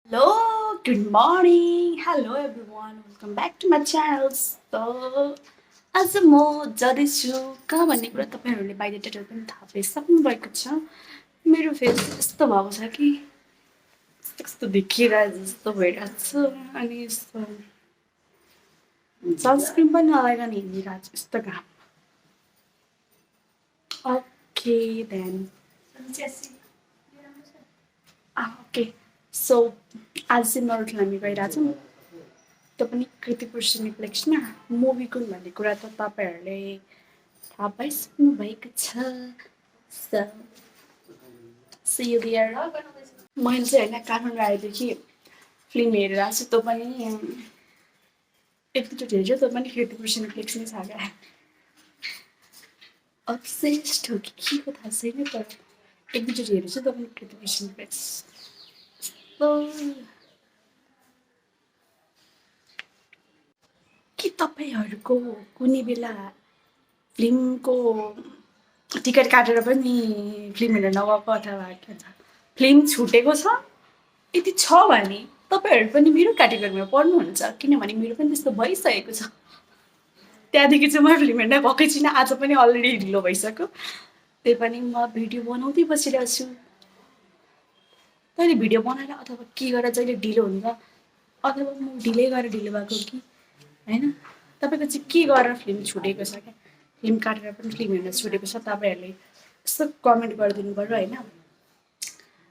Hello, good morning. Hello everyone. Welcome back to my channel. So, आज म जाँदैछु कहाँ भन्ने कुरा तपाईँहरूले बाहिर टाइटल पनि थाहा पाइसक्नुभएको छ। मेरो फेस यस्तो भएको छ कि यस्तो कस्तो देखिरहेको जस्तो भइरहेको छ अनि यस्तो सनस्क्रिन पनि नलाइकन हिँडिरहेको छु यस्तो घाम। ओके देन ओके सो आज चाहिँ नर्थ हामी गइरहेको छौँ त्यो पनि कृतिपुर सिनेप्लेक्समा मुभी कुन भन्ने कुरा त तपाईँहरूले थाहा पाइसक्नु भएको छ सो सी यु देयर मैले चाहिँ होइन काठमाडौँ आएदेखि फिल्म हेरेर छु त्यो पनि एकचोटि हेर्छु त्यो पनि कृतिपुर सिनेप्लेक्समै छ क्या अब्सेस्ड हो कि के हो थाहा छैन तर एक दुईचोटि हेरेछु त्यो पनि कृतिपुर सिनेप्लेक्स के तपाईँहरूको कुनै बेला फिल्मको टिकट काटेर पनि फिल्म हेर्न नगएको अथवा के भन्छ फिल्म छुटेको छ यदि छ भने तपाईँहरू पनि मेरो क्याटेगोरीमा पर्नुहुन्छ किनभने मेरो पनि त्यस्तो भइसकेको छ त्यहाँदेखि चाहिँ म फिल्म हेर्न गएकै छुइनँ आज पनि अलरेडी ढिलो भइसक्यो त्यही पनि म भिडियो बनाउँदै बसिरहेको छु तैँले भिडियो बनाएर अथवा के गरेर जहिले ढिलो हुन्छ अथवा म ढिलै गरेर ढिलो भएको कि होइन तपाईँको चाहिँ के गरेर फिल्म छुटेको छ क्या फिल्म काटेर पनि फिल्म हेर्न छुटेको छ तपाईँहरूले यस्तो कमेन्ट गरिदिनु पऱ्यो होइन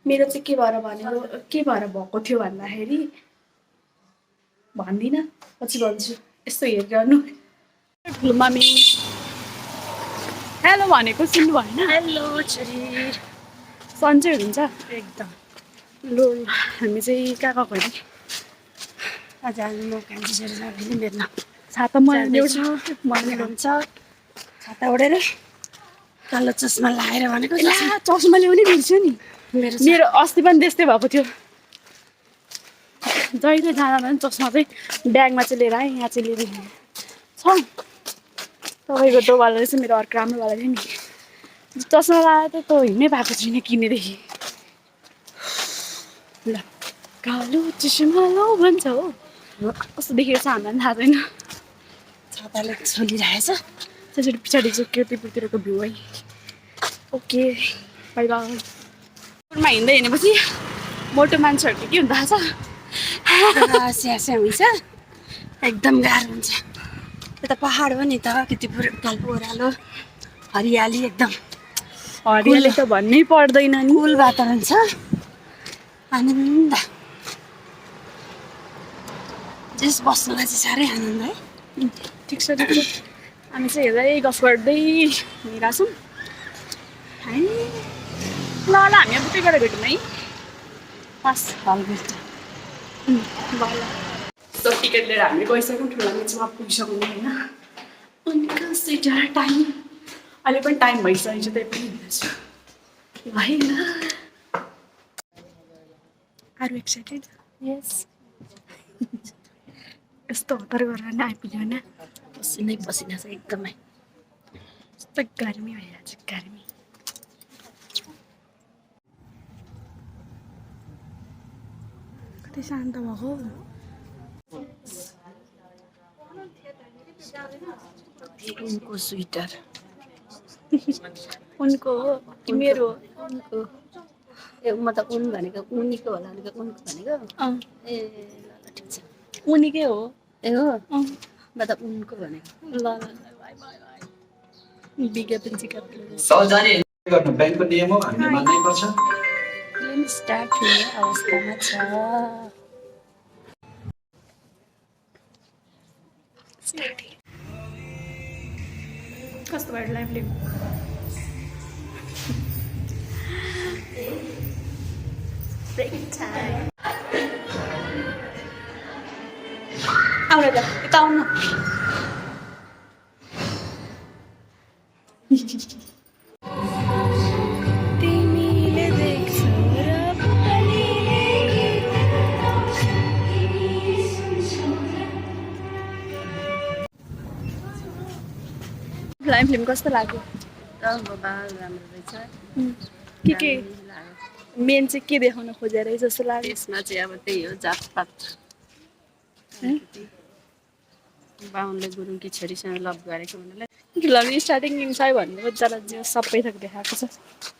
मेरो चाहिँ के भएर भनेको के भएर भएको थियो भन्दाखेरि भन्दिनँ पछि भन्छु यस्तो हेरिरहनु ठुलो मामी हेलो भनेको सुन्नु भएन हेलो छोरी सन्चै हुनुहुन्छ एकदम लो हामी चाहिँ कहाँ गएको अरे आज हामी म कान्छी छोरीसँग फिल्म हेर्न छाता मलाई ल्याउँछु मलाई हुन्छ छाता ओढेर कालो चस्मा लगाएर भनेको ला चस्मा ल्याउनै बिर्स्यो नि मेरो अस्ति पनि त्यस्तै भएको थियो जहिले जाँदा पनि चस्मा चाहिँ ब्यागमा चाहिँ लिएर आएँ यहाँ चाहिँ लिएर छ तपाईँको दोवाला रहेछ मेरो अर्को राम्रोवाला थियो नि चस्मा लगाएर त तँ हिँड्नै भएको छैन किनेदेखि ल कालो चस्मा लाऊ भन्छ हो कस्तो देखेको छ हामीलाई पनि थाहा छैन छाताले छोलिरहेछ त्यसरी पछाडि चाहिँ कृतिपुरतिरको भ्यू है ओके बाई बाई पुरमा हिँड्दै हिँडेपछि मोटो मान्छेहरूको के हुन्छ थाहा छ स्यास्या हुन्छ एकदम गाह्रो हुन्छ यता पहाड हो नि त कृतिपुर काल्पो ओह्रालो हरियाली एकदम हरियाली त भन्नै पर्दैन नि कुल वातावरण छ आनन्द जस बस्नुलाई चाहिँ साह्रै आनन्द है ठिक छ ठिक छ हामी चाहिँ हेर्दै गफ गर्दै हिँडिरहेको छौँ है ल ल हामी अब उतै गएर भेटौँ है पास हल भेट्छ ल ल सो टिकट लिएर हामी गइसक्यौँ ठुलो मेचमा पुगिसक्यौँ होइन अनि कन्सिडर टाइम अहिले पनि टाइम भइसकेको छ त्यही पनि हिँड्दैछु होइन आर एक्साइटेड यस यस्तो हतार गरेर नै आइपुग्यो होइन पसिनै पसिना छ एकदमै यस्तो गर्मी भइरहेको छ गर्मी कति शान्त भएको उनको स्वेटर उनको हो कि मेरो उनको ए म त उन भनेको उनीको होला भनेको उनको भनेको ए ल ल ठिक छ उनीकै हो ए हो अँ म त उनको भनेको ल ल ल बाई बाई बाई विज्ञापन सिज्ञापन जाने गर्नु ब्याङ्कको नियम हो हामीले मान्नै पर्छ फिल्म स्टार्ट हुने अवस्थामा छ कस्तो भयो लाइभली ब्रेक टाइम आउन त यता आउनु तिमीले देख्छौ र लाइभ फिल्म कस्तो लाग्यो राम्रो रहेछ के दामी लाग्यो मेन चाहिँ के देखाउन खोजेर जस्तो लाग्यो त्यसमा चाहिँ अब त्यही हो जातपात बाहुनले गुरुङकी छोरीसँग लभ गरेको हुनाले लभ स्टार्टिङ इन्साई भन्ने जरा सबै थोक देखाएको छ